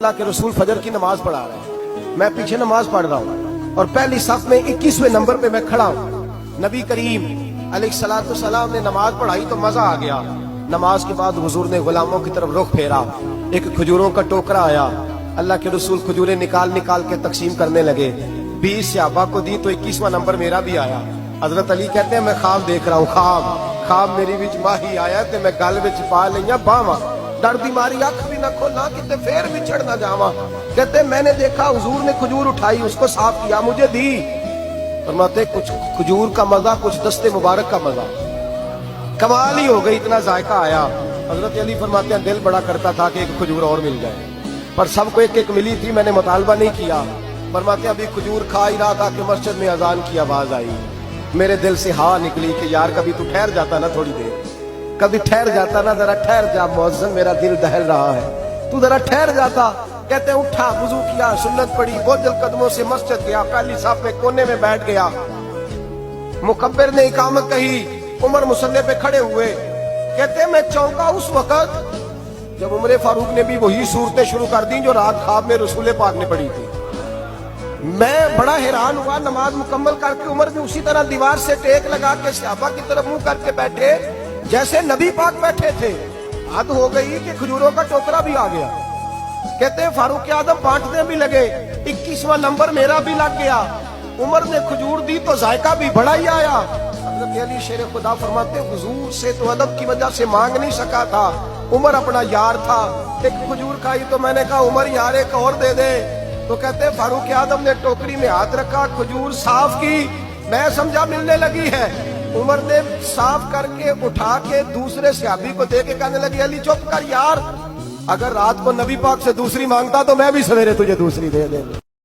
اللہ کے رسول فجر کی نماز پڑھا رہے ہیں، میں پیچھے نماز پڑھ رہا ہوں اور پہلی صف میں 21ویں نمبر پہ میں کھڑا ہوں۔ نبی کریم علیہ الصلوۃ والسلام نے نماز پڑھائی تو مزہ آ گیا۔ نماز کے بعد حضور نے غلاموں کی طرف رخ پھیرا، ایک کھجوروں کا ٹوکرا آیا، اللہ کے رسول کھجوریں نکال نکال کے تقسیم کرنے لگے۔ 20 صحابہ کو دی تو 21واں نمبر میرا بھی آیا۔ حضرت علی کہتے ہیں میں خواب دیکھ رہا ہوں، خواب میری وچ ماہی آیا تے میں گل وچ پا لئیاں باواں، ڈر دی ماری اکھ بھی نہ کھولا کتے پھر بھی چڑھ نہ جاواں۔ کہتے میں نے دیکھا حضور نے کھجور اٹھائی، اس کو صاف کیا، مجھے دی۔ فرماتے کچھ کھجور کا مزہ، کچھ دست مبارک کا مزہ، کمال ہی ہو گئی، اتنا ذائقہ آیا۔ حضرت علی فرماتے ہیں دل بڑا کرتا تھا کہ ایک کھجور اور مل جائے، پر سب کو ایک ایک ملی تھی، میں نے مطالبہ نہیں کیا۔ فرماتے ہیں ابھی کھجور کھا ہی رہا تھا کہ مسجد میں اذان کی آواز آئی، میرے دل سے ہاں نکلی کہ یار کبھی تو ٹھہر جاتا نا، تھوڑی دیر کبھی ٹھہر جاتا نا، ذرا ٹھہر جا مؤذن، میرا دل دہل رہا ہے، تو ذرا ٹھہر جاتا۔ کہتے ہیں اٹھا، وضو کیا، سنت پڑھی، بوجھل قدموں سے مسجد گیا، پہلی صف میں کونے میں بیٹھ گیا۔ مکبر نے اقامت کہی، عمر مصلی پہ کھڑے ہوئے۔ کہتے ہیں میں چونکا اس وقت جب عمر فاروق نے بھی وہی صورتیں شروع کر دی جو رات خواب میں رسول پاک نے پڑھی تھی۔ میں بڑا حیران ہوا، نماز مکمل کر کے عمر بھی اسی طرح دیوار سے ٹیک لگا کے صحابہ کی طرف منہ کر کے بیٹھے جیسے نبی پاک بیٹھے تھے۔ حد ہو گئی کہ کھجوروں کا ٹوکرا بھی آ گیا۔ کہتے ہیں فاروق اعظم بانٹنے بھی لگے، 21واں نمبر میرا بھی لگ گیا۔ عمر نے کھجور دی تو ذائقہ بھی بڑا ہی آیا۔ حضرت علی شیر خدا فرماتے حضور سے تو ادب کی وجہ سے مانگ نہیں سکا تھا، عمر اپنا یار تھا۔ ایک کھجور کھائی تو میں نے کہا عمر یار ایک اور دے دے، تو کہتے ہیں فاروق اعظم نے ٹوکری میں ہاتھ رکھا، کھجور صاف کی، میں سمجھا ملنے لگی ہے۔ عمر نے صاف کر کے اٹھا کے دوسرے صحابی کو دے کے کہنے لگی علی چپ کر یار، اگر رات کو نبی پاک سے دوسری مانگتا تو میں بھی سویرے تجھے دوسری دے دے۔